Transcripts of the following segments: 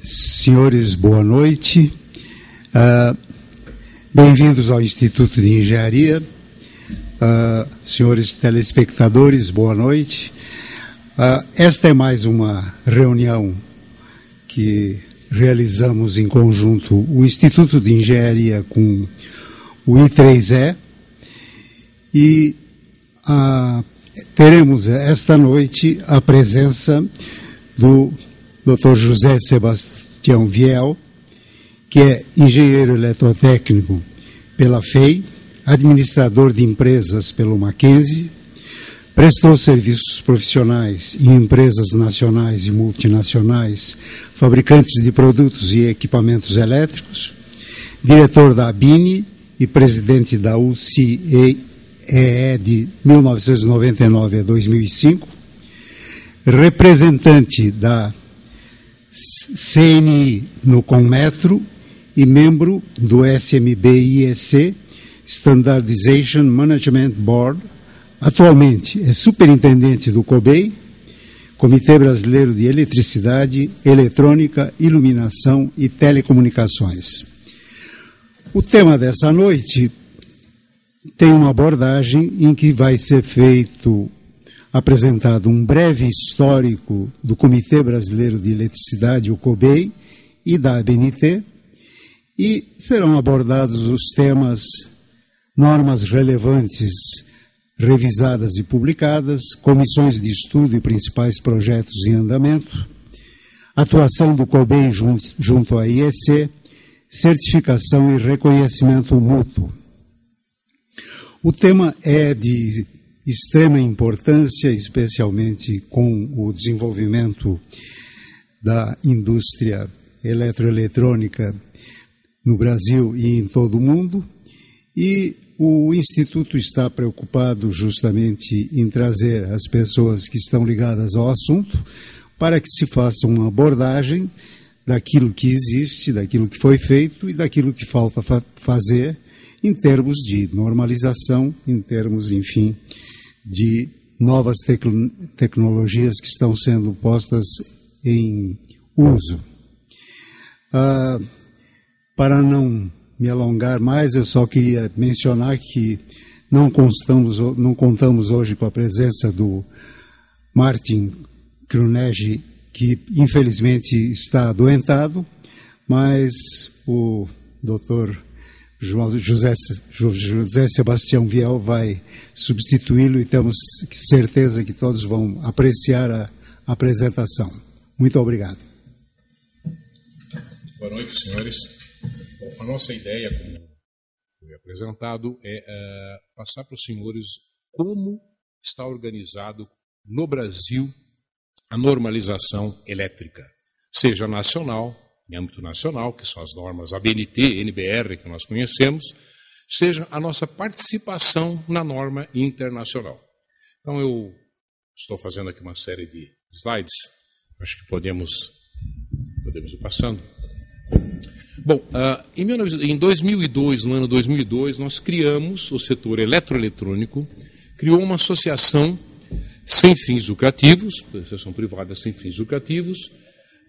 Senhores, boa noite. Bem-vindos ao Instituto de Engenharia. Senhores telespectadores, boa noite. Esta é mais uma reunião que realizamos em conjunto o Instituto de Engenharia com o I3E e teremos esta noite a presença do Dr. José Sebastião Viel, que é engenheiro eletrotécnico pela FEI, administrador de empresas pelo Mackenzie, prestou serviços profissionais em empresas nacionais e multinacionais, fabricantes de produtos e equipamentos elétricos, diretor da ABINE e presidente da UCEE de 1999 a 2005, representante da CNI no Conmetro e membro do SMB-IEC, Standardization Management Board. Atualmente é superintendente do COBEI, Comitê Brasileiro de Eletricidade, Eletrônica, Iluminação e Telecomunicações. O tema dessa noite tem uma abordagem em que vai ser apresentado um breve histórico do Comitê Brasileiro de Eletricidade, o COBEI, e da ABNT, e serão abordados os temas normas relevantes revisadas e publicadas, comissões de estudo e principais projetos em andamento, atuação do COBEI junto à IEC, certificação e reconhecimento mútuo. O tema é de extrema importância, especialmente com o desenvolvimento da indústria eletroeletrônica no Brasil e em todo o mundo, e o Instituto está preocupado justamente em trazer as pessoas que estão ligadas ao assunto para que se faça uma abordagem daquilo que existe, daquilo que foi feito e daquilo que falta fazer em termos de normalização, em termos, enfim, de novas tecnologias que estão sendo postas em uso. Para não me alongar mais, eu só queria mencionar que não contamos hoje com a presença do Martin Krunegi, que infelizmente está adoentado, mas o doutor José Sebastião Viel vai substituí-lo e temos certeza que todos vão apreciar a apresentação. Muito obrigado. Boa noite, senhores. Bom, a nossa ideia, como foi apresentado, é passar para os senhores como está organizado no Brasil a normalização elétrica, seja nacional, em âmbito nacional, que são as normas ABNT, NBR, que nós conhecemos, seja a nossa participação na norma internacional. Então, eu estou fazendo aqui uma série de slides, acho que podemos ir passando. Bom, em 2002, no ano 2002, nós criamos o setor eletroeletrônico, criou uma associação sem fins lucrativos, associação privada sem fins lucrativos,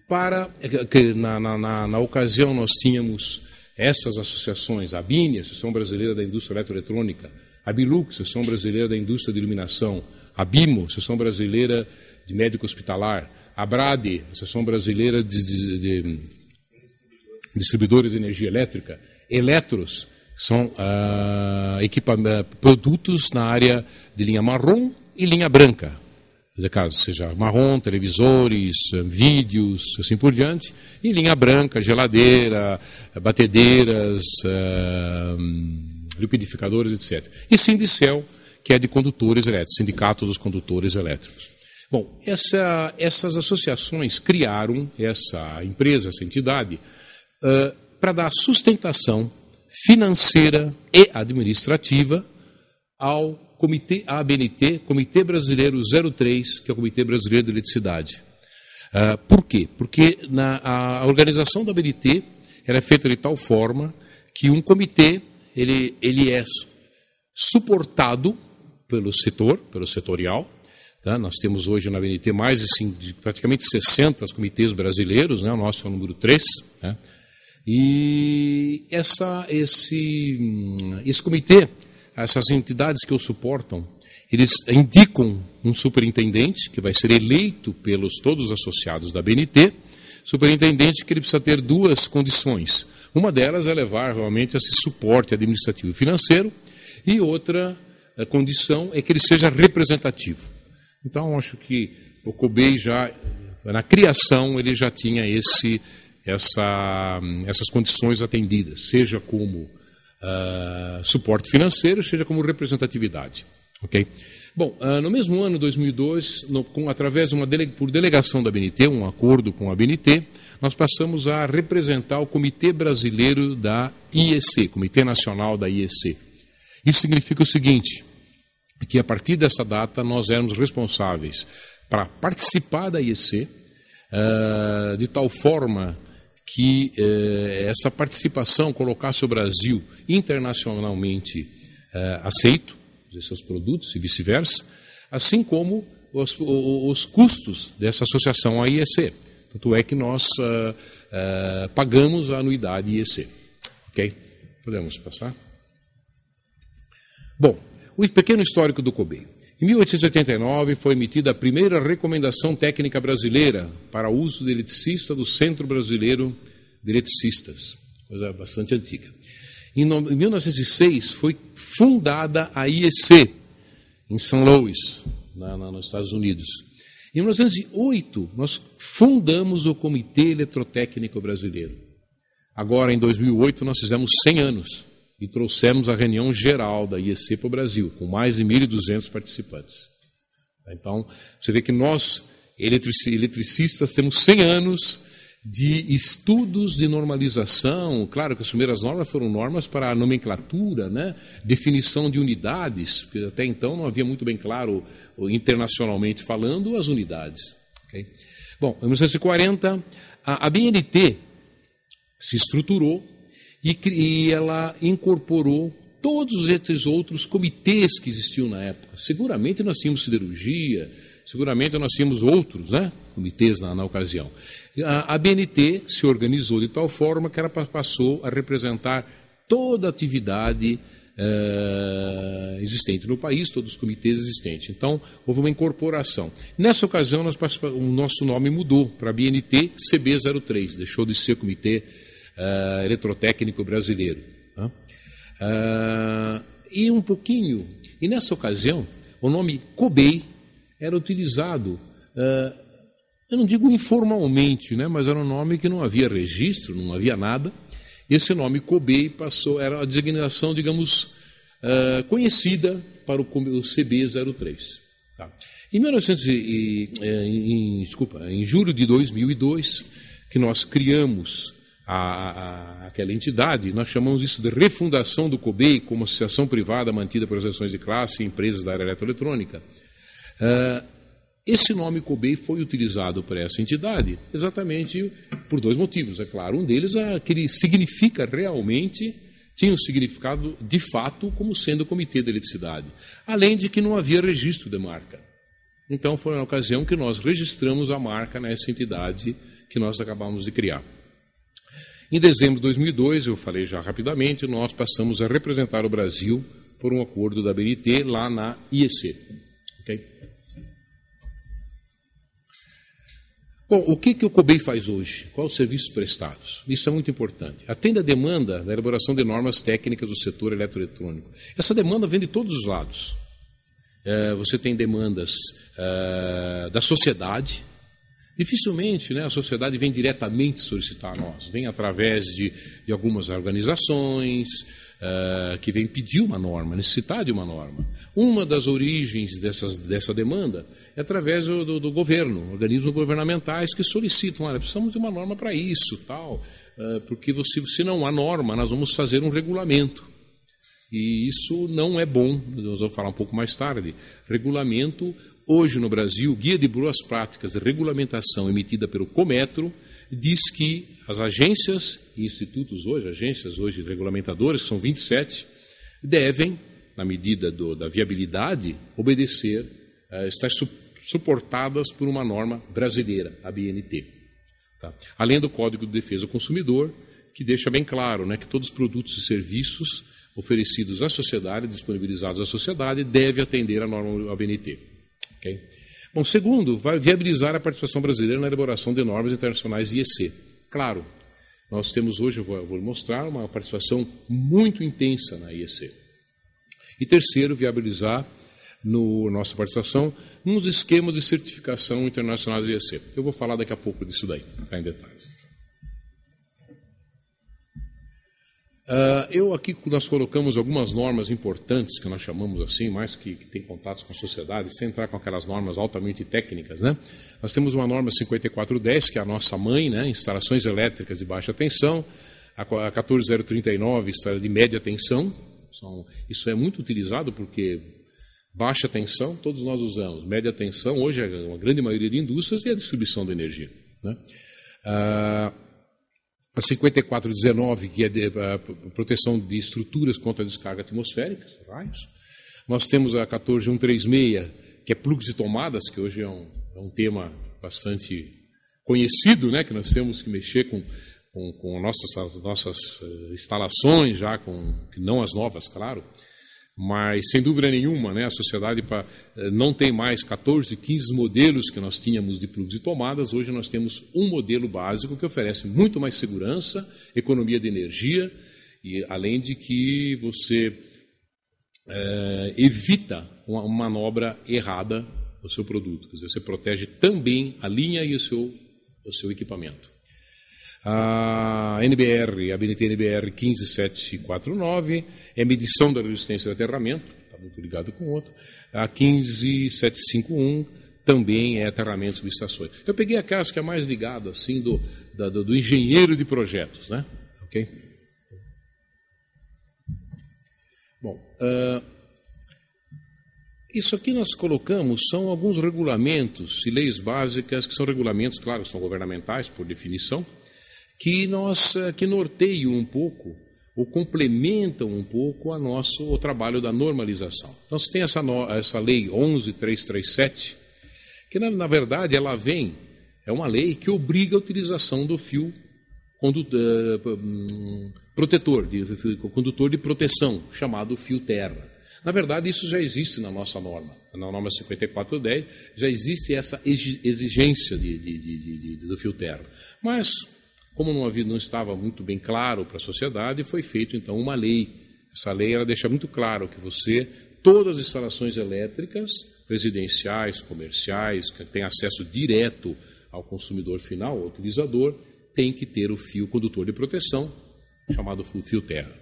para que na ocasião nós tínhamos essas associações, a ABINE, Associação Brasileira da Indústria Eletroeletrônica, a BILUC, Associação Brasileira da Indústria de Iluminação, a BIMO, Associação Brasileira de Médico Hospitalar, a BRADE, Associação Brasileira de Distribuidores de Energia Elétrica, Eletros, são produtos na área de linha marrom e linha branca, caso seja marrom, televisores, vídeos, assim por diante, e linha branca, geladeira, batedeiras, liquidificadores, etc. E Sindicel, que é de condutores elétricos, Sindicato dos Condutores Elétricos. Bom, essas associações criaram essa empresa, essa entidade, para dar sustentação financeira e administrativa ao Comitê ABNT, Comitê Brasileiro 03, que é o Comitê Brasileiro de Eletricidade. Por quê? Porque a organização da ABNT ela é feita de tal forma que um comitê ele é suportado pelo setorial, Tá? Nós temos hoje na BNT mais de praticamente 60 comitês brasileiros, né? O nosso é o número 3. Né? E esse comitê, essas entidades que o suportam, eles indicam um superintendente, que vai ser eleito pelos todos os associados da BNT, superintendente que ele precisa ter 2 condições. Uma delas é levar realmente esse suporte administrativo e financeiro, e outra condição é que ele seja representativo. Então, acho que o COBEI já, na criação, ele já tinha essas condições atendidas, seja como suporte financeiro, seja como representatividade. Okay? Bom, no mesmo ano, 2002, através de por delegação da BNT, um acordo com a BNT, nós passamos a representar o Comitê Brasileiro da IEC, Comitê Nacional da IEC. Isso significa o seguinte, que a partir dessa data nós éramos responsáveis para participar da IEC, de tal forma que essa participação colocasse o Brasil internacionalmente aceito, de seus produtos e vice-versa, assim como os custos dessa associação à IEC. Tanto é que nós pagamos a anuidade IEC. Ok? Podemos passar? Bom, o pequeno histórico do COBEI. Em 1889 foi emitida a primeira recomendação técnica brasileira para o uso de eletricista do Centro Brasileiro de Eletricistas, coisa bastante antiga. Em 1906 foi fundada a IEC, em St. Louis, nos Estados Unidos. Em 1908, nós fundamos o Comitê Eletrotécnico Brasileiro. Agora, em 2008, nós fizemos 100 anos e trouxemos a reunião geral da IEC para o Brasil, com mais de 1.200 participantes. Então, você vê que nós, eletricistas, temos 100 anos de estudos de normalização. Claro que as primeiras normas foram normas para a nomenclatura, né? Definição de unidades, porque até então não havia muito bem claro, internacionalmente falando, as unidades. Okay? Bom, em 1940, a BNT se estruturou e ela incorporou todos esses outros comitês que existiam na época. Seguramente nós tínhamos siderurgia, seguramente nós tínhamos outros, né, comitês na ocasião. A BNT se organizou de tal forma que ela passou a representar toda a atividade existente no país, todos os comitês existentes. Então, houve uma incorporação. Nessa ocasião, o nosso nome mudou para BNT CB03, deixou de ser Comitê Eletrotécnico Brasileiro. E nessa ocasião, o nome COBEI era utilizado, eu não digo informalmente, né, mas era um nome que não havia registro, não havia nada. Esse nome COBEI era a designação, digamos, conhecida para o CB03. Tá? Em julho de 2002, que nós criamos aquela entidade, nós chamamos isso de refundação do COBEI como associação privada mantida por associações de classe e empresas da área eletroeletrônica. Esse nome COBEI foi utilizado para essa entidade exatamente por 2 motivos, é claro. Um deles é que ele significa realmente, tinha um significado de fato como sendo o Comitê de Eletricidade, além de que não havia registro de marca. Então foi na ocasião que nós registramos a marca nessa entidade que nós acabamos de criar. Em dezembro de 2002, eu falei já rapidamente, nós passamos a representar o Brasil por um acordo da BNT lá na IEC. Okay? Bom, o que o COBEI faz hoje? Quais os serviços prestados? Isso é muito importante. Atende a demanda da elaboração de normas técnicas do setor eletroeletrônico. Essa demanda vem de todos os lados. Você tem demandas da sociedade. Dificilmente, né, a sociedade vem diretamente solicitar a nós. Vem através de algumas organizações que vêm pedir uma norma, necessitar de uma norma. Uma das origens dessa demanda é através do governo, organismos governamentais que solicitam, olha, precisamos de uma norma para isso, tal, porque se não há norma, nós vamos fazer um regulamento. E isso não é bom, nós vamos falar um pouco mais tarde. Regulamento, hoje no Brasil, Guia de Boas Práticas de Regulamentação emitida pelo Cometro, diz que as agências e institutos hoje, agências hoje regulamentadoras, que são 27, devem, na medida da viabilidade, obedecer, estar suportadas por uma norma brasileira, a BNT. Tá? Além do Código de Defesa do Consumidor, que deixa bem claro, né, que todos os produtos e serviços oferecidos à sociedade, disponibilizados à sociedade, devem atender a norma ABNT. Okay? Bom, segundo, vai viabilizar a participação brasileira na elaboração de normas internacionais IEC. Claro, nós temos hoje, eu vou mostrar, uma participação muito intensa na IEC. E terceiro, viabilizar nossa participação nos esquemas de certificação internacionais da IEC. Eu vou falar daqui a pouco disso daí, em detalhes. Aqui nós colocamos algumas normas importantes, que nós chamamos assim, mais que tem contatos com a sociedade, sem entrar com aquelas normas altamente técnicas, né? Nós temos uma norma 5410, que é a nossa mãe, né? Instalações elétricas de baixa tensão, a 14039, de média tensão. Isso é muito utilizado porque baixa tensão todos nós usamos, média tensão hoje é uma grande maioria de indústrias e a distribuição de energia, né? A 5419, que é de proteção de estruturas contra a descarga atmosférica, raios. Nós temos a 14136, que é plugs e tomadas, que hoje é um tema bastante conhecido, né, que nós temos que mexer com nossas instalações, já que não as novas, claro. Mas, sem dúvida nenhuma, né, a sociedade não tem mais 14, 15 modelos que nós tínhamos de plugs e tomadas. Hoje nós temos um modelo básico que oferece muito mais segurança, economia de energia, e além de que você evita uma manobra errada do seu produto. Quer dizer, você protege também a linha e o seu equipamento. A NBR, a BNT NBR 15749, é medição da resistência de aterramento, está muito ligado com o outro. A 15751 também é aterramento de estações. Eu peguei aquelas que é mais ligado assim do engenheiro de projetos, né? Ok? Bom, isso aqui nós colocamos são alguns regulamentos e leis básicas que são regulamentos, claro, são governamentais por definição, que norteiam um pouco ou complementam um pouco o trabalho da normalização. Então, você tem essa lei 11337, que na verdade ela é uma lei que obriga a utilização do fio protetor, condutor de proteção, chamado fio terra. Na verdade, isso já existe na nossa norma. Na norma 5410 já existe essa exigência do fio terra. Mas como não estava muito bem claro para a sociedade, foi feita então uma lei. Essa lei ela deixa muito claro que todas as instalações elétricas, residenciais, comerciais, que têm acesso direto ao consumidor final, ao utilizador, tem que ter o fio condutor de proteção, chamado fio terra.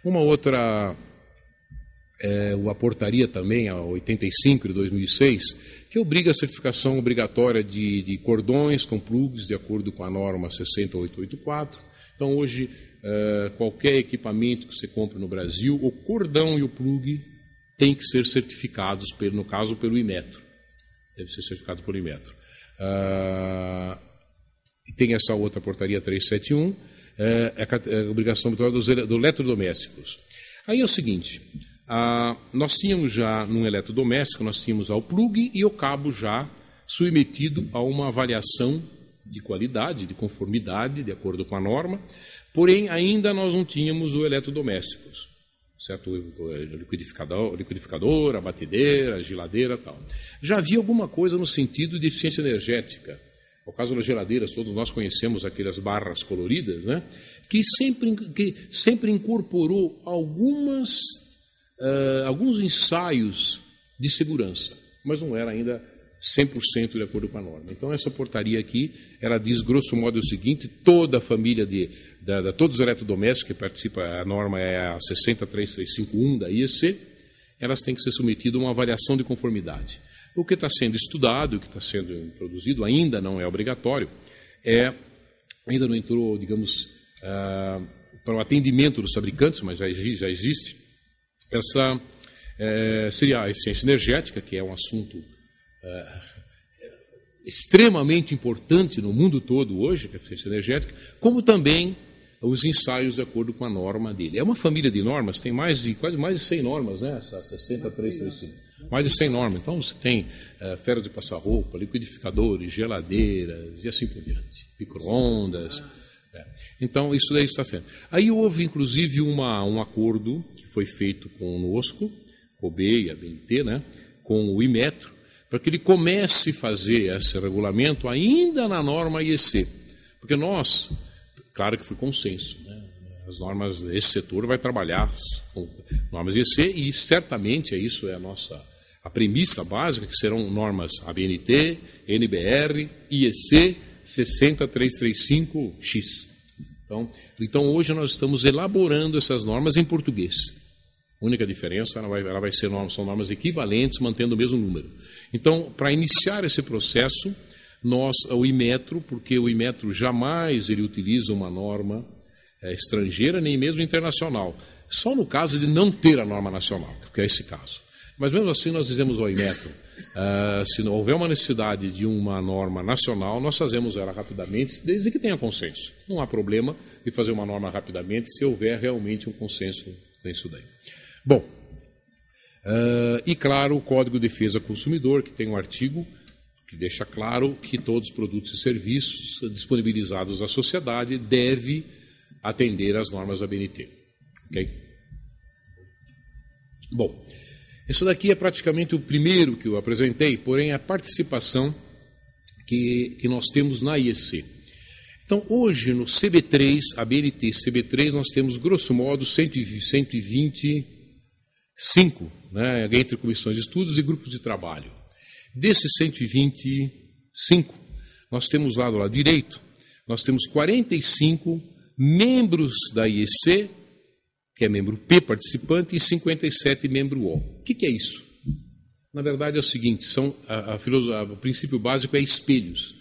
Uma outra, a portaria também, a 85 de 2006, que obriga a certificação obrigatória de cordões com plugs de acordo com a norma 60884. Então, hoje, qualquer equipamento que você compre no Brasil, o cordão e o plug têm que ser certificados, no caso, pelo Inmetro. Deve ser certificado pelo Inmetro. E tem essa outra portaria 371, a obrigação dos eletrodomésticos. Aí é o seguinte... nós tínhamos já, num eletrodoméstico, nós tínhamos o plug e o cabo já submetido a uma avaliação de qualidade, de conformidade, de acordo com a norma, porém ainda nós não tínhamos o eletrodomésticos, certo? O liquidificador, a batedeira, a geladeira e tal. Já havia alguma coisa no sentido de eficiência energética. No caso das geladeiras, todos nós conhecemos aquelas barras coloridas, né? que sempre incorporou alguns ensaios de segurança, mas não era ainda 100% de acordo com a norma. Então, essa portaria aqui, ela diz, grosso modo, o seguinte: toda a família todos os eletrodomésticos que participam, a norma é a 60351 da IEC, elas têm que ser submetidas a uma avaliação de conformidade. O que está sendo estudado, o que está sendo produzido, ainda não é obrigatório, ainda não entrou, digamos, para o atendimento dos fabricantes, mas já existe. Essa seria a eficiência energética, que é um assunto extremamente importante no mundo todo hoje, que é a eficiência energética, como também os ensaios de acordo com a norma dele. É uma família de normas, tem quase mais de 100 normas, né? Essa 60335. Mais de 100 normas. Então você tem ferros de passar roupa, liquidificadores, geladeiras e assim por diante. Micro-ondas. Então isso daí está sendo. Aí houve inclusive um acordo que foi feito conosco, COBEI, a BNT, né, com o Inmetro, para que ele comece a fazer esse regulamento ainda na norma IEC. Porque nós, claro que foi consenso, né? As normas, esse setor vai trabalhar com normas IEC e certamente isso é a premissa básica, que serão normas ABNT, NBR, IEC 60335X. Então hoje nós estamos elaborando essas normas em português. A única diferença, ela vai ser são normas equivalentes, mantendo o mesmo número. Então, para iniciar esse processo, o Inmetro, porque o Inmetro jamais ele utiliza uma norma estrangeira, nem mesmo internacional. Só no caso de não ter a norma nacional, que é esse caso. Mas mesmo assim nós dizemos ao Inmetro, se não houver uma necessidade de uma norma nacional, nós fazemos ela rapidamente, desde que tenha consenso. Não há problema de fazer uma norma rapidamente se houver realmente um consenso nisso daí. Bom, e claro, o Código de Defesa do Consumidor, que tem um artigo que deixa claro que todos os produtos e serviços disponibilizados à sociedade devem atender às normas da BNT. Okay? Bom, isso daqui é praticamente o primeiro que eu apresentei, porém a participação que nós temos na IEC. Então, hoje no CB3, a BNT CB3, nós temos grosso modo 125, né, entre comissões de estudos e grupos de trabalho. Desses 125, nós temos lá do lado direito, nós temos 45 membros da IEC, que é membro P participante, e 57 membro O. O que é isso? Na verdade é o seguinte, o princípio básico é espelhos.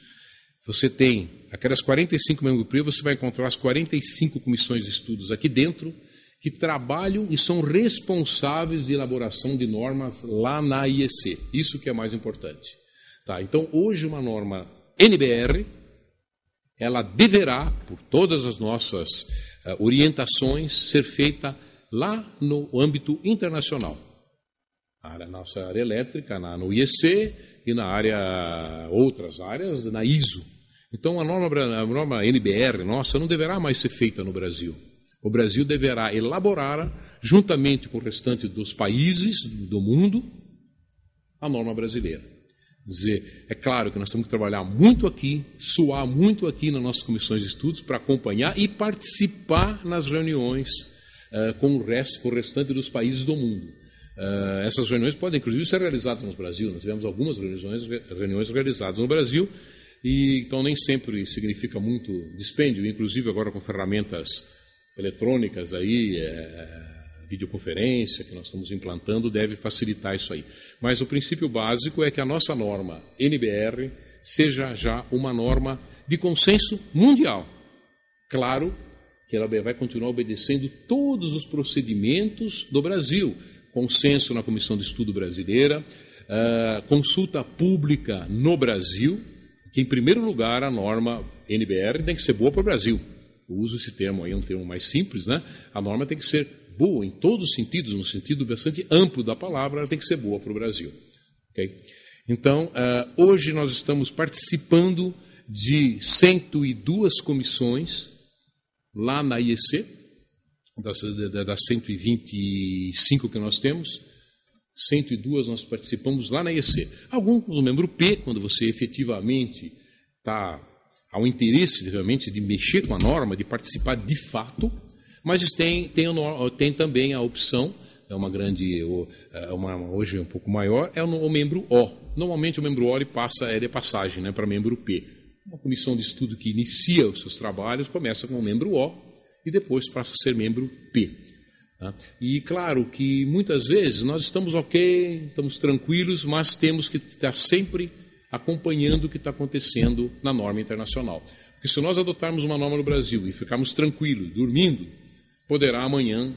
Você tem aquelas 45 membros P, você vai encontrar as 45 comissões de estudos aqui dentro, que trabalham e são responsáveis de elaboração de normas lá na IEC. Isso que é mais importante. Tá, então, hoje uma norma NBR, ela deverá, por todas as nossas orientações, ser feita lá no âmbito internacional. Na nossa área elétrica, no IEC e na outras áreas, na ISO. Então, a norma NBR nossa não deverá mais ser feita no Brasil. O Brasil deverá elaborar, juntamente com o restante dos países do mundo, a norma brasileira. Dizer, é claro que nós temos que trabalhar muito aqui, suar muito aqui nas nossas comissões de estudos para acompanhar e participar nas reuniões com o restante dos países do mundo. Essas reuniões podem, inclusive, ser realizadas no Brasil. Nós tivemos algumas reuniões realizadas no Brasil, e então nem sempre significa muito dispêndio, inclusive agora com ferramentas eletrônicas aí, videoconferência que nós estamos implantando, deve facilitar isso aí. Mas o princípio básico é que a nossa norma NBR seja já uma norma de consenso mundial. Claro que ela vai continuar obedecendo todos os procedimentos do Brasil. Consenso na Comissão de Estudo Brasileira, consulta pública no Brasil, que em primeiro lugar a norma NBR tem que ser boa para o Brasil. Eu uso esse termo aí, é um termo mais simples, né? A norma tem que ser boa em todos os sentidos, no sentido bastante amplo da palavra, ela tem que ser boa para o Brasil. Okay? Então, hoje nós estamos participando de 102 comissões lá na IEC, das 125 que nós temos, 102 nós participamos lá na IEC. Alguns do membro P, quando você efetivamente há um interesse realmente de mexer com a norma, de participar de fato, mas tem também a opção, hoje um pouco maior, é o membro O. Normalmente o membro O é de passagem, né, para membro P. Uma comissão de estudo que inicia os seus trabalhos começa com o membro O e depois passa a ser membro P. Tá? E claro que muitas vezes nós estamos ok, estamos tranquilos, mas temos que estar sempre acompanhando o que está acontecendo na norma internacional. Porque se nós adotarmos uma norma no Brasil e ficarmos tranquilos, dormindo, poderá amanhã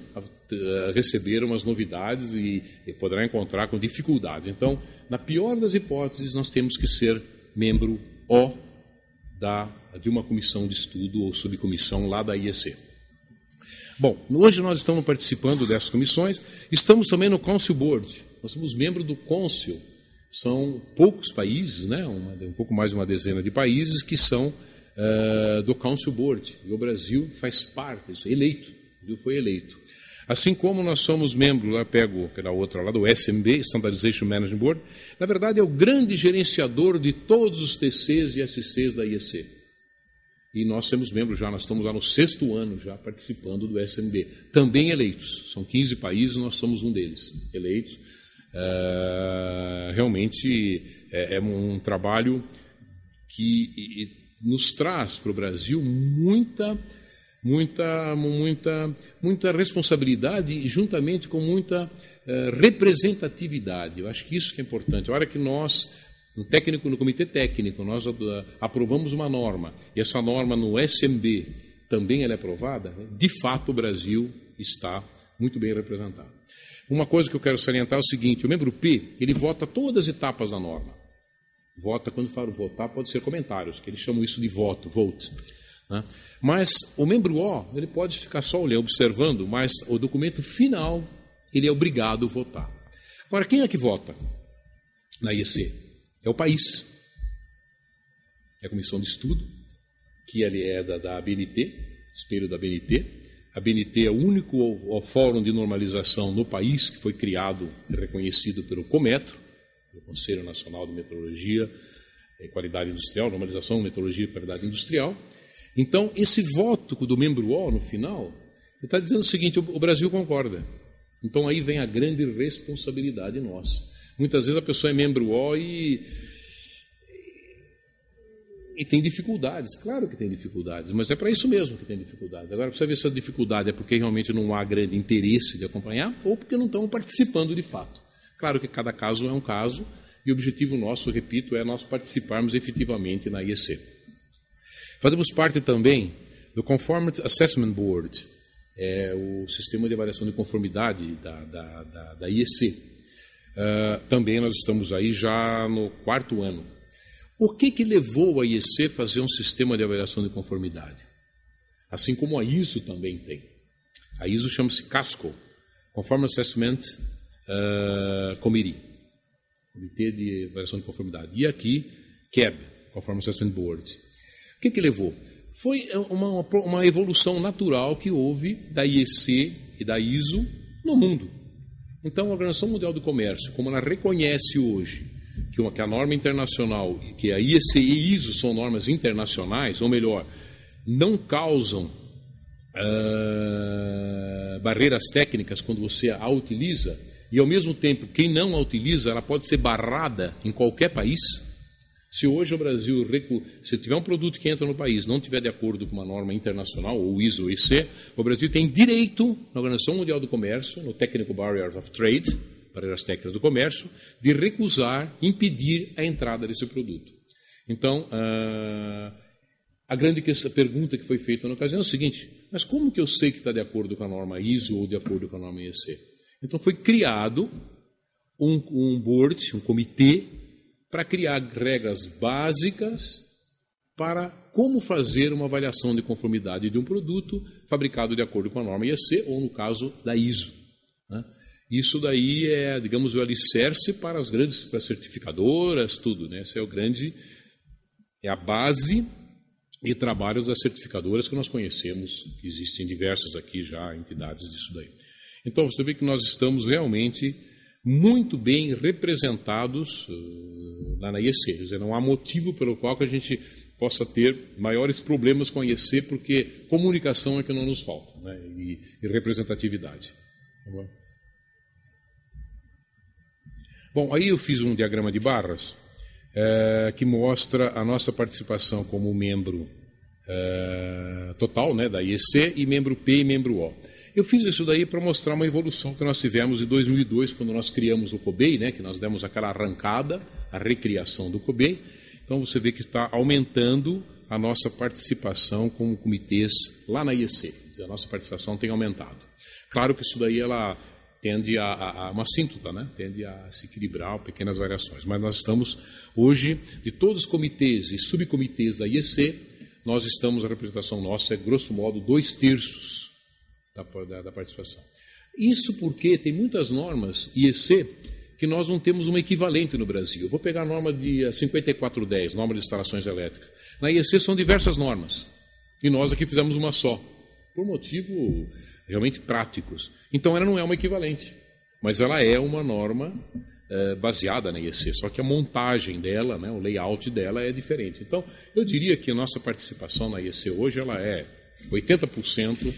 receber umas novidades e poderá encontrar com dificuldades. Então, na pior das hipóteses, nós temos que ser membro O de uma comissão de estudo ou subcomissão lá da IEC. Bom, hoje nós estamos participando dessas comissões, estamos também no Council Board. Nós somos membro do Council. São poucos países, né? Um pouco mais de uma dezena de países que são do Council Board. E o Brasil faz parte disso, eleito. O Brasil foi eleito. Assim como nós somos membros, lá pego aquela outra lá, do SMB, Standardization Management Board, na verdade é o grande gerenciador de todos os TCs e SCs da IEC. E nós somos membros já, nós estamos lá no 6º ano já participando do SMB. Também eleitos. São 15 países, nós somos um deles, eleitos. Realmente é um trabalho que nos traz para o Brasil muita responsabilidade e juntamente com muita representatividade. Eu acho que isso que é importante. A hora que nós, no comitê técnico, nós aprovamos uma norma, e essa norma no SMB também ela é aprovada, de fato o Brasil está muito bem representado. Uma coisa que eu quero salientar é o seguinte: o membro P, ele vota todas as etapas da norma. Vota, quando falo votar, pode ser comentários, que eles chamam isso de vote. Né? Mas o membro O, ele pode ficar só olhando, observando, mas o documento final, ele é obrigado a votar. Agora, quem é que vota na IEC? É o país. É a comissão de estudo, que é da ABNT, espelho da ABNT. A ABNT é o único fórum de normalização no país que foi criado e reconhecido pelo Cometro, o Conselho Nacional de Metrologia e Qualidade Industrial, Normalização, Metrologia e Qualidade Industrial. Então, esse voto do membro O, no final, ele está dizendo o seguinte: o Brasil concorda. Então, aí vem a grande responsabilidade nossa. Muitas vezes a pessoa é membro O e tem dificuldades. Claro que tem dificuldades, mas é para isso mesmo que tem dificuldades. Agora, precisa ver se a dificuldade é porque realmente não há grande interesse de acompanhar ou porque não estão participando de fato. Claro que cada caso é um caso e o objetivo nosso, repito, é nós participarmos efetivamente na IEC. Fazemos parte também do Conformity Assessment Board, o sistema de avaliação de conformidade da IEC. Também nós estamos aí já no 4º ano. O que levou a IEC a fazer um sistema de avaliação de conformidade? Assim como a ISO também tem. A ISO chama-se CASCO, Conformity Assessment Committee, Comitê de Avaliação de Conformidade. E aqui, CAB, Conformity Assessment Board. O que levou? Foi uma evolução natural que houve da IEC e da ISO no mundo. Então, a Organização Mundial do Comércio, como ela reconhece hoje que a norma internacional, que a IEC e ISO são normas internacionais, ou melhor, não causam barreiras técnicas quando você a utiliza, e ao mesmo tempo, quem não a utiliza, ela pode ser barrada em qualquer país. Se hoje o Brasil, se tiver um produto que entra no país não estiver de acordo com uma norma internacional, ou ISO ou IC, o Brasil tem direito, na Organização Mundial do Comércio, no Technical Barriers of Trade, barreiras técnicas do comércio, de recusar, impedir a entrada desse produto. Então, a grande pergunta que foi feita na ocasião é o seguinte: mas como que eu sei que está de acordo com a norma ISO ou de acordo com a norma IEC? Então, foi criado um board, um comitê, para criar regras básicas para como fazer uma avaliação de conformidade de um produto fabricado de acordo com a norma IEC, ou no caso da ISO. Né? Isso daí é, digamos, o alicerce para as grandes certificadoras, tudo. Né? Essa é a base e trabalho das certificadoras que nós conhecemos, que existem diversas aqui já, entidades disso daí. Então, você vê que nós estamos realmente muito bem representados lá na IEC. Quer dizer, não há motivo pelo qual que a gente possa ter maiores problemas com a IEC, porque comunicação é que não nos falta, né? e representatividade. Tá bom? Bom, aí eu fiz um diagrama de barras que mostra a nossa participação como membro total, né, da IEC, e membro P e membro O. Eu fiz isso daí para mostrar uma evolução que nós tivemos em 2002, quando nós criamos o COBEI, né, que nós demos aquela arrancada, a recriação do COBEI. Então você vê que está aumentando a nossa participação como comitês lá na IEC. Quer dizer, a nossa participação tem aumentado. Claro que isso daí ela tende a uma síntota, né? Tende a se equilibrar, pequenas variações. Mas nós estamos, hoje, de todos os comitês e subcomitês da IEC, nós estamos, a representação nossa é, grosso modo, 2/3 da participação. Isso porque tem muitas normas IEC que nós não temos uma equivalente no Brasil. Eu vou pegar a norma de 5410, norma de instalações elétricas. Na IEC são diversas normas, e nós aqui fizemos uma só, por motivos realmente práticos. Então ela não é uma equivalente, mas ela é uma norma baseada na IEC, só que a montagem dela, né, o layout dela é diferente. Então, eu diria que a nossa participação na IEC hoje ela é 80%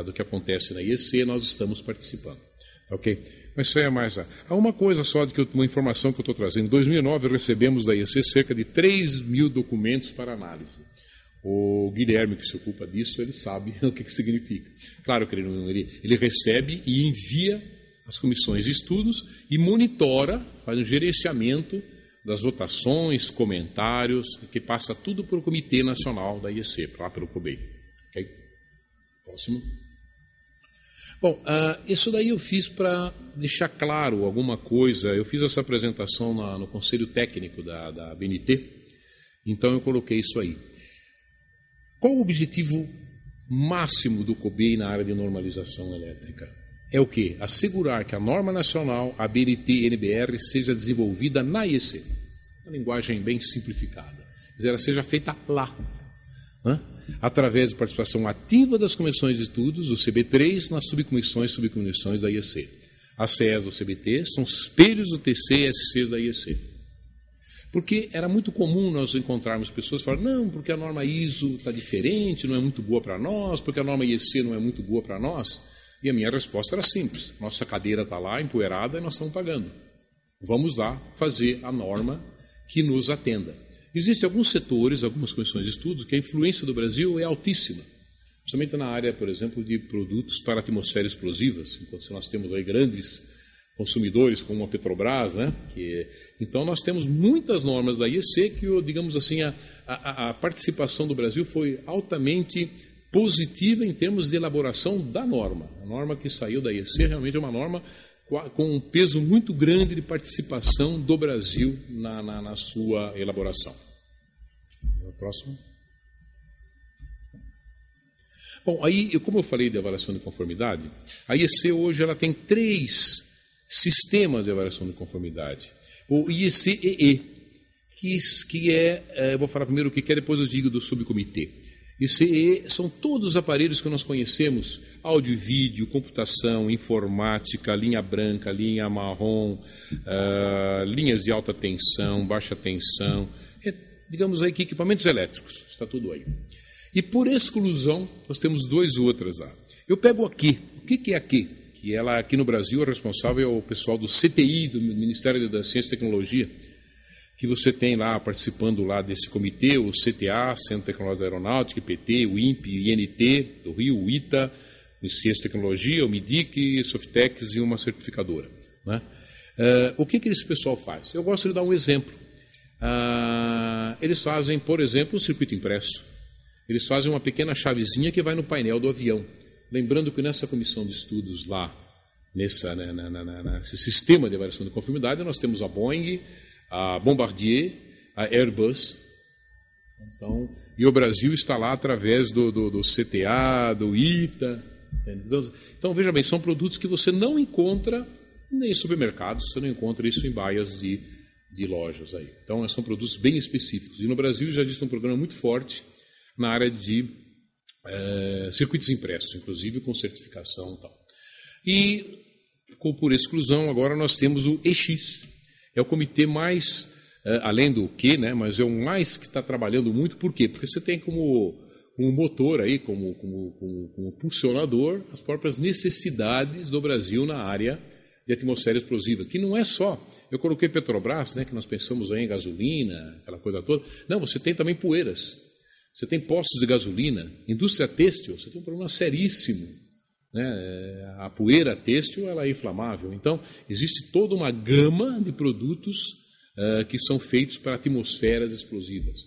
do que acontece na IEC, nós estamos participando. Ok? Mas isso é mais... Há uma coisa só, uma informação que eu estou trazendo. Em 2009, recebemos da IEC cerca de 3.000 documentos para análise. O Guilherme, que se ocupa disso, ele sabe o que significa. Claro que ele recebe e envia as comissões de estudos e monitora, faz um gerenciamento das votações, comentários, que passa tudo para o Comitê Nacional da IEC, lá pelo COBEI. Ok? Próximo. Bom, isso daí eu fiz para deixar claro alguma coisa. Eu fiz essa apresentação no Conselho Técnico da BNT, então eu coloquei isso aí. Qual o objetivo máximo do COBEI na área de normalização elétrica? É o quê? Assegurar que a norma nacional, a BNT-NBR, seja desenvolvida na IEC. Uma linguagem bem simplificada. Quer dizer, ela seja feita lá. Através de participação ativa das comissões de estudos, o CB3, nas subcomissões da IEC. As CEs do CBT são espelhos do TC e SCs da IEC. Porque era muito comum nós encontrarmos pessoas que falavam, não, porque a norma ISO está diferente, não é muito boa para nós, porque a norma IEC não é muito boa para nós. E a minha resposta era simples, nossa cadeira está lá, empoeirada, e nós estamos pagando. Vamos lá fazer a norma que nos atenda. Existem alguns setores, algumas comissões de estudos, que a influência do Brasil é altíssima. Principalmente na área, por exemplo, de produtos para atmosfera explosivas. Enquanto nós temos aí grandes consumidores, como a Petrobras, né? Então nós temos muitas normas da IEC que, digamos assim, a participação do Brasil foi altamente positiva em termos de elaboração da norma. A norma que saiu da IEC realmente é uma norma com um peso muito grande de participação do Brasil na sua elaboração. Próximo. Bom, aí, como eu falei de avaliação de conformidade, a IEC hoje ela tem 3 sistemas de avaliação de conformidade. O IEC-EE, que eu vou falar primeiro o que é, depois eu digo do subcomitê. IEC-EE são todos os aparelhos que nós conhecemos, áudio e vídeo, computação, informática, linha branca, linha marrom, linhas de alta tensão, baixa tensão, digamos aí que equipamentos elétricos, está tudo aí. E por exclusão, nós temos 2 outras lá. Eu pego aqui, o que é aqui? Que ela aqui no Brasil é responsável é o pessoal do CTI, do Ministério da Ciência e Tecnologia, que você tem lá participando lá desse comitê, o CTA, Centro Tecnológico da Aeronáutica, IPT, o INPE, o INT do Rio, o ITA, o Ciência e Tecnologia, o MIDIC, Softex e uma certificadora. Né? O que esse pessoal faz? Eu gosto de dar um exemplo. Eles fazem, por exemplo, o circuito impresso. Eles fazem uma pequena chavezinha que vai no painel do avião. Lembrando que nessa comissão de estudos lá, nesse sistema de avaliação de conformidade, nós temos a Boeing, a Bombardier, a Airbus. Então, e o Brasil está lá através do CTA, do ITA. Então, veja bem, são produtos que você não encontra nem em supermercados, você não encontra isso em baias de lojas aí. Então, são produtos bem específicos. E no Brasil já existe um programa muito forte na área de circuitos impressos, inclusive com certificação e tal. E, por exclusão, agora nós temos o EX. É o comitê mais, além do que, né, mas é o mais que está trabalhando muito. Por quê? Porque você tem como motor aí, como pulsionador, as próprias necessidades do Brasil na área de atmosfera explosiva, que não é só... Eu coloquei Petrobras, né, que nós pensamos aí em gasolina, aquela coisa toda. Não, você tem também poeiras. Você tem postos de gasolina. Indústria têxtil, você tem um problema seríssimo. Né? A poeira têxtil ela é inflamável. Então, existe toda uma gama de produtos que são feitos para atmosferas explosivas.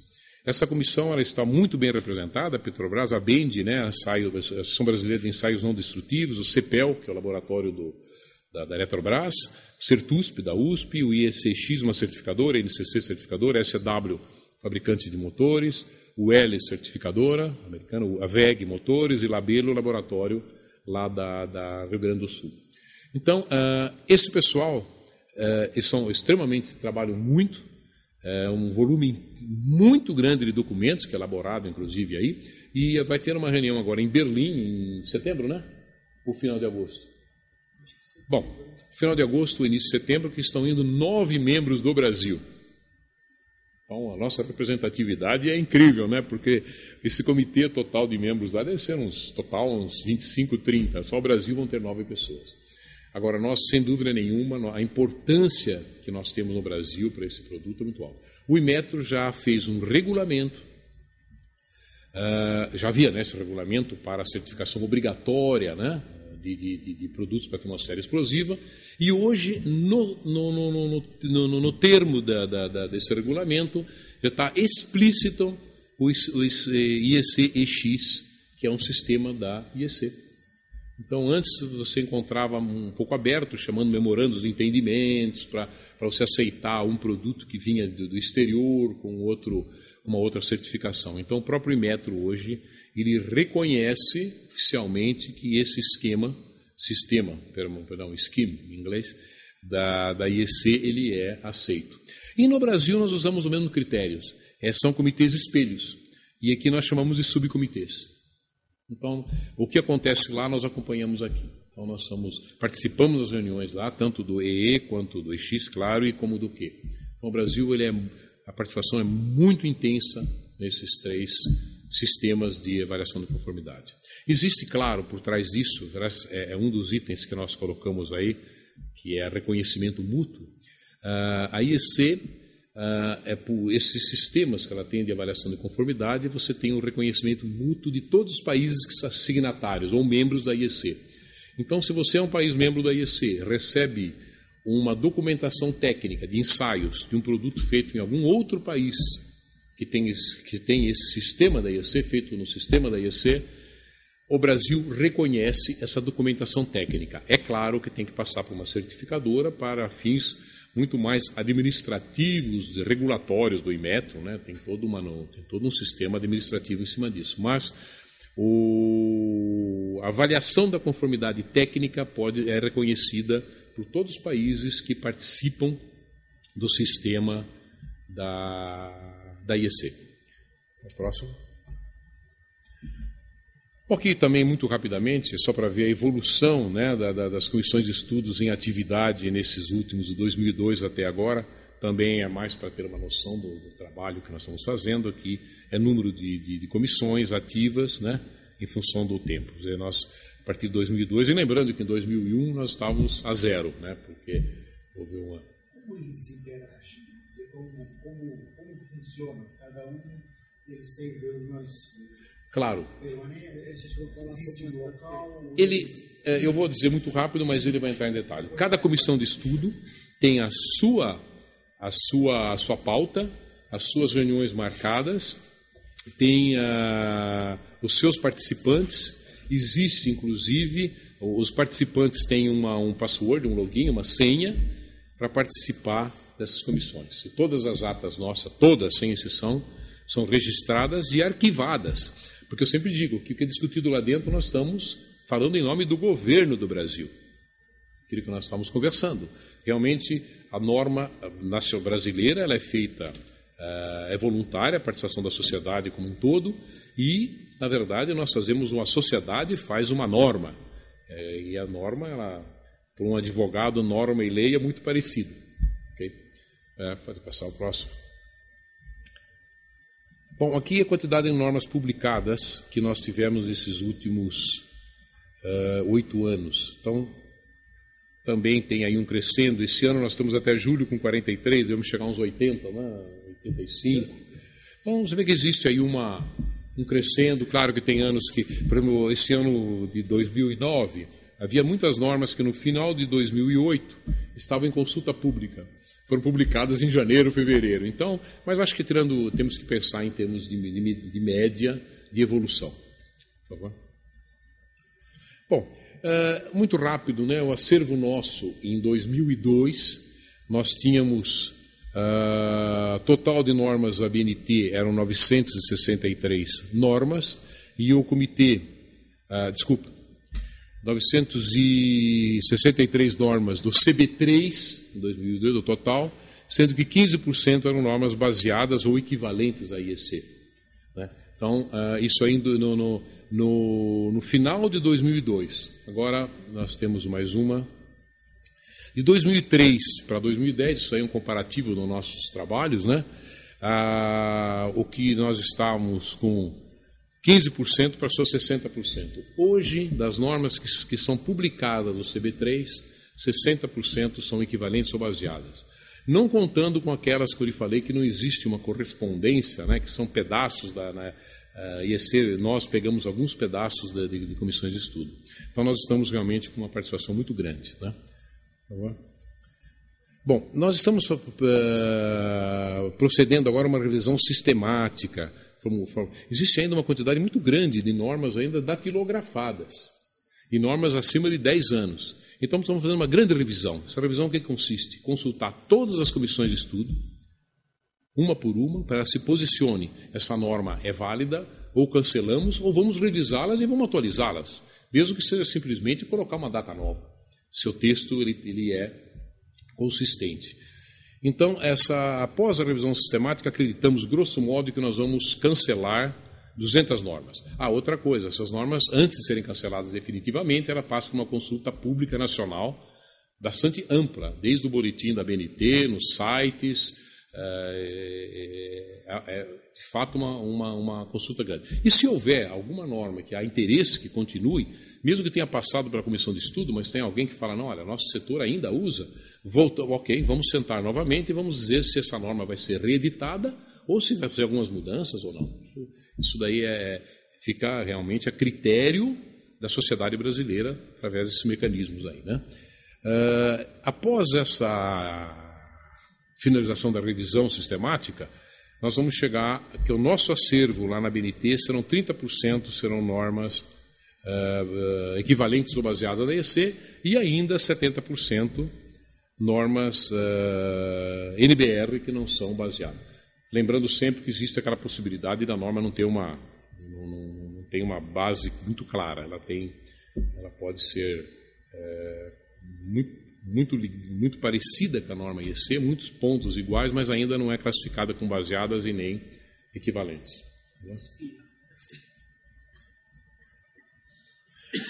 Essa comissão ela está muito bem representada, a Petrobras, a BEND, né, a Associação Brasileira de Ensaios Não Destrutivos, o CEPEL, que é o laboratório da Eletrobras, o CERTUSP, da USP, o IECX, uma certificadora, a NCC certificadora, a SW, fabricante de motores, o L, certificadora, americana, a VEG, motores, e Labelo, laboratório lá da Rio Grande do Sul. Então, esse pessoal Eles são extremamente, trabalham muito, um volume muito grande de documentos, que é elaborado, inclusive, aí, e vai ter uma reunião agora em Berlim, em setembro, né? Ou final de agosto? Bom, final de agosto, início de setembro, que estão indo 9 membros do Brasil. Então, a nossa representatividade é incrível, né? Porque esse comitê total de membros lá deve ser uns 25, 30. Só o Brasil vão ter 9 pessoas. Agora, nós, sem dúvida nenhuma, a importância que nós temos no Brasil para esse produto é muito alta. O Inmetro já fez um regulamento, já havia, né, esse regulamento para a certificação obrigatória, né, de produtos para atmosfera explosiva, e hoje, no termo desse regulamento, já está explícito o IEC-EX, que é um sistema da IEC. Então, antes você encontrava um pouco aberto, chamando memorandos de entendimentos, para você aceitar um produto que vinha do exterior com uma outra certificação. Então, o próprio Inmetro hoje, ele reconhece oficialmente que esse scheme em inglês, da IEC, ele é aceito. E no Brasil nós usamos os mesmos critérios. São comitês espelhos. E aqui nós chamamos de subcomitês. Então, o que acontece lá, nós acompanhamos aqui. Então, nós participamos das reuniões lá, tanto do EE quanto do EX, claro, e como do Q. Então, o Brasil, a participação é muito intensa nesses 3 sistemas de avaliação de conformidade. Existe, claro, por trás disso, é um dos itens que nós colocamos aí, que é reconhecimento mútuo. A IEC, por esses sistemas que ela tem de avaliação de conformidade, você tem um reconhecimento mútuo de todos os países que são signatários ou membros da IEC. Então, se você é um país membro da IEC, recebe uma documentação técnica de ensaios de um produto feito em algum outro país que tem esse sistema da IEC, feito no sistema da IEC, o Brasil reconhece essa documentação técnica. É claro que tem que passar por uma certificadora para fins muito mais administrativos, regulatórios do Inmetro, né? Tem todo um sistema administrativo em cima disso. Mas a avaliação da conformidade técnica é reconhecida por todos os países que participam do sistema da IEC. O próximo. Aqui também, muito rapidamente, só para ver a evolução, né, das comissões de estudos em atividade nesses últimos, de 2002 até agora, também é mais para ter uma noção do trabalho que nós estamos fazendo aqui, é número de comissões ativas, né, em função do tempo. Quer dizer, nós, a partir de 2002, e lembrando que em 2001 nós estávamos a 0, né, porque houve uma... Como eles interagem? Como funciona? Cada eles têm reuniões... Claro. Eu vou dizer muito rápido, mas ele vai entrar em detalhe. Cada comissão de estudo tem a sua pauta, as suas reuniões marcadas, tem os seus participantes. Existe, inclusive, os participantes têm um password, um login, uma senha, para participar dessas comissões. E todas as atas nossas, todas, sem exceção, são registradas e arquivadas. Porque eu sempre digo que o que é discutido lá dentro, nós estamos falando em nome do governo do Brasil. Aquilo que nós estamos conversando. Realmente, a norma nacional brasileira ela é feita, é voluntária, a participação da sociedade como um todo, e, na verdade, nós fazemos uma sociedade faz uma norma. E a norma, para um advogado, norma e lei é muito parecido. Okay? Pode passar o próximo. Bom, aqui a quantidade de normas publicadas que nós tivemos nesses últimos 8 anos. Então, também tem aí um crescendo. Esse ano nós estamos até julho com 43, devemos chegar a uns 80, né? 85. Então, você vê que existe aí um crescendo. Claro que tem anos que, por exemplo, esse ano de 2009, havia muitas normas que no final de 2008 estavam em consulta pública. Foram publicadas em janeiro, fevereiro. Então, mas eu acho que temos que pensar em termos de média de evolução. Por favor. Bom, muito rápido, né? O acervo nosso em 2002, nós tínhamos total de normas da BNT eram 963 normas e o comitê, 963 normas do CB3, em 2002, do total, sendo que 15% eram normas baseadas ou equivalentes à IEC. Né? Então, isso ainda no final de 2002. Agora, nós temos mais uma. De 2003 para 2010, isso aí é um comparativo dos nossos trabalhos, né? O que nós estávamos com 15% passou a 60%. Hoje, das normas que são publicadas no CB3, 60% são equivalentes ou baseadas. Não contando com aquelas que eu lhe falei que não existe uma correspondência, né, que são pedaços da IEC, nós pegamos alguns pedaços de comissões de estudo. Então, nós estamos realmente com uma participação muito grande. Né? Bom, nós estamos procedendo agora a uma revisão sistemática. Existe ainda uma quantidade muito grande de normas ainda datilografadas, e normas acima de 10 anos. Então, estamos fazendo uma grande revisão. Essa revisão, o que consiste? Consultar todas as comissões de estudo, uma por uma, para que se posicione. Essa norma é válida, ou cancelamos, ou vamos revisá-las e vamos atualizá-las, mesmo que seja simplesmente colocar uma data nova, se o texto ele é consistente. Então, após a revisão sistemática, acreditamos, grosso modo, que nós vamos cancelar 200 normas. Outra coisa, essas normas, antes de serem canceladas definitivamente, ela passa por uma consulta pública nacional bastante ampla, desde o boletim da BNT, nos sites, de fato uma consulta grande. E se houver alguma norma que há interesse que continue, mesmo que tenha passado pela comissão de estudo, mas tem alguém que fala, não, olha, nosso setor ainda usa, ok, vamos sentar novamente e vamos dizer se essa norma vai ser reeditada ou se vai fazer algumas mudanças ou não. Isso daí fica realmente a critério da sociedade brasileira através desses mecanismos aí, né? Após essa finalização da revisão sistemática, nós vamos chegar que o nosso acervo lá na BNT serão 30% serão normas equivalentes ou baseadas na IEC e ainda 70% normas NBR que não são baseadas. Lembrando sempre que existe aquela possibilidade da norma não ter uma base muito clara. Ela pode ser muito parecida com a norma IEC, muitos pontos iguais, mas ainda não é classificada como baseadas e nem equivalentes.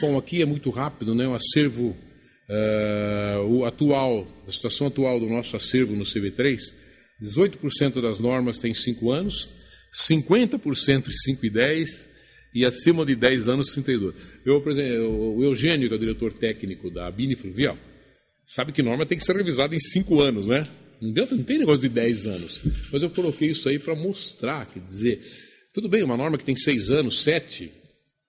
Bom, aqui é muito rápido, né? O acervo a situação atual do nosso acervo no CB3, 18% das normas tem 5 anos, 50% de 5 e 10, e acima de 10 anos, 32. O Eugênio, que é o diretor técnico da Bini Fluvial, sabe que norma tem que ser revisada em 5 anos, né? Não tem negócio de 10 anos. Mas eu coloquei isso aí para mostrar, quer dizer, tudo bem, uma norma que tem 6 anos, 7,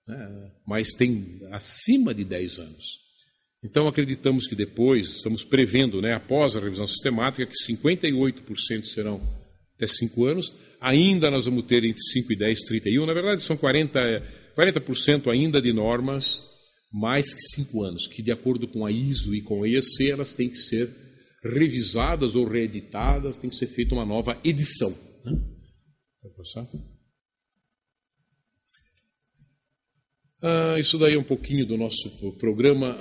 né, mas tem acima de 10 anos. Então, acreditamos que depois, estamos prevendo, né, após a revisão sistemática, que 58% serão até 5 anos, ainda nós vamos ter entre 5 e 10, 31, na verdade são 40% ainda de normas mais que 5 anos, que de acordo com a ISO e com a IEC, elas têm que ser revisadas ou reeditadas, tem que ser feita uma nova edição. Né? Vai passar? Isso daí é um pouquinho do nosso programa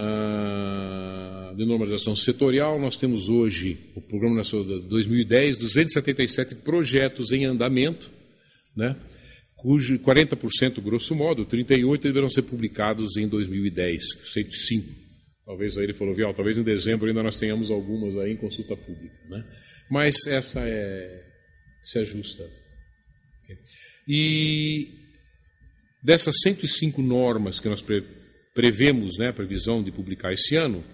de normalização setorial. Nós temos hoje o Programa Nacional de 2010, 277 projetos em andamento, né, cujo 40%, grosso modo, 38% deverão ser publicados em 2010, 105. Talvez aí ele falou, Vial, talvez em dezembro ainda nós tenhamos algumas aí em consulta pública. Né? Mas essa se ajusta. E dessas 105 normas que nós prevemos, né, a previsão de publicar esse ano,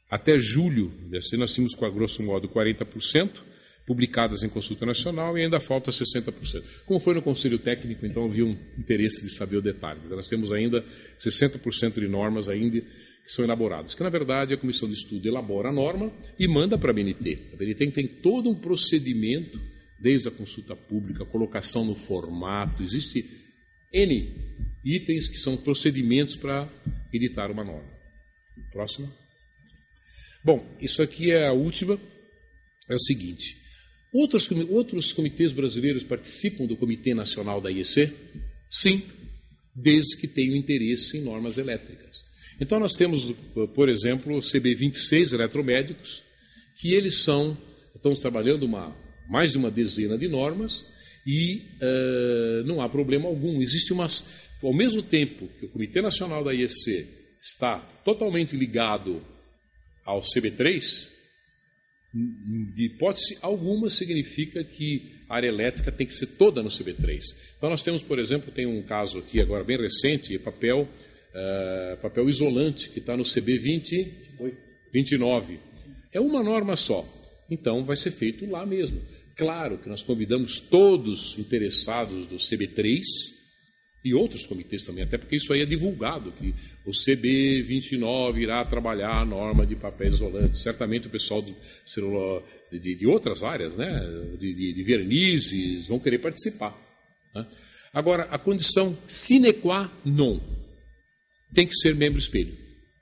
até julho desse ano nós tínhamos, a grosso modo, 40% publicadas em consulta nacional e ainda falta 60%. Como foi no Conselho Técnico, então havia um interesse de saber o detalhe. Nós temos ainda 60% de normas ainda que são elaboradas, que na verdade a Comissão de Estudo elabora a norma e manda para a BNT. A BNT tem todo um procedimento, desde a consulta pública, a colocação no formato, existe N itens que são procedimentos para editar uma norma. Próxima. Bom, isso aqui é a última, é o seguinte. Outros comitês brasileiros participam do Comitê Nacional da IEC. Sim, desde que tenham interesse em normas elétricas. Então nós temos, por exemplo, o CB26 eletromédicos, que eles estamos trabalhando mais de uma dezena de normas e não há problema algum. Existe ao mesmo tempo que o Comitê Nacional da IEC está totalmente ligado ao CB3, de hipótese alguma significa que a área elétrica tem que ser toda no CB3. Então nós temos, por exemplo, tem um caso aqui agora bem recente, papel isolante, que está no CB29. É uma norma só. Então vai ser feito lá mesmo. Claro que nós convidamos todos interessados do CB3 e outros comitês também, até porque isso aí é divulgado, que o CB29 irá trabalhar a norma de papel isolante. Certamente o pessoal de outras áreas, né, de vernizes, vão querer participar. Né? Agora, a condição sine qua non tem que ser membro espelho,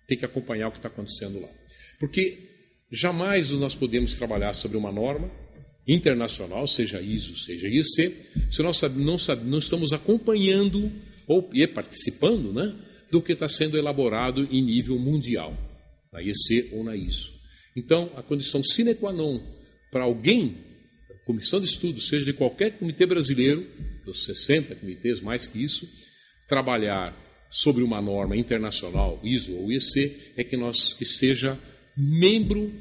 tem que acompanhar o que está acontecendo lá. Porque jamais nós podemos trabalhar sobre uma norma internacional, seja ISO, seja IEC, se nós não estamos acompanhando ou participando, né, do que está sendo elaborado em nível mundial, na IEC ou na ISO. Então, a condição sine qua non para alguém, comissão de estudo, seja de qualquer comitê brasileiro, dos 60 comitês, mais que isso, trabalhar sobre uma norma internacional, ISO ou IEC, é que seja membro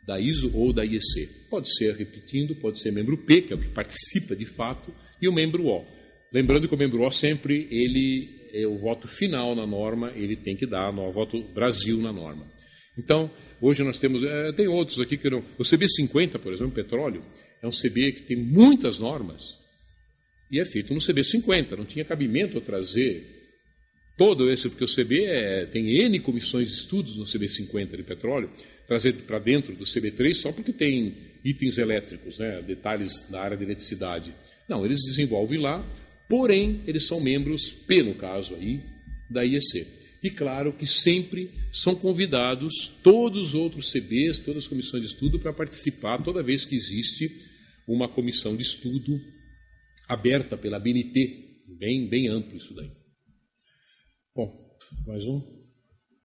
da ISO ou da IEC. Pode ser, repetindo, pode ser membro P, que é o que participa de fato, e o membro O. Lembrando que o membro O sempre, ele é o voto final na norma, ele tem que dar o voto Brasil na norma. Então, hoje nós temos, tem outros aqui que não... O CB50, por exemplo, petróleo, é um CB que tem muitas normas, e é feito no CB50, não tinha cabimento eu trazer todo esse, porque o CB tem N comissões de estudos no CB50 de petróleo, trazer para dentro do CB3 só porque tem itens elétricos, né, detalhes da área de eletricidade. Não, eles desenvolvem lá, porém, eles são membros, P no caso aí, da IEC. E claro que sempre são convidados todos os outros CBs, todas as comissões de estudo para participar toda vez que existe uma comissão de estudo aberta pela BNT, bem amplo isso daí. Bom, mais um.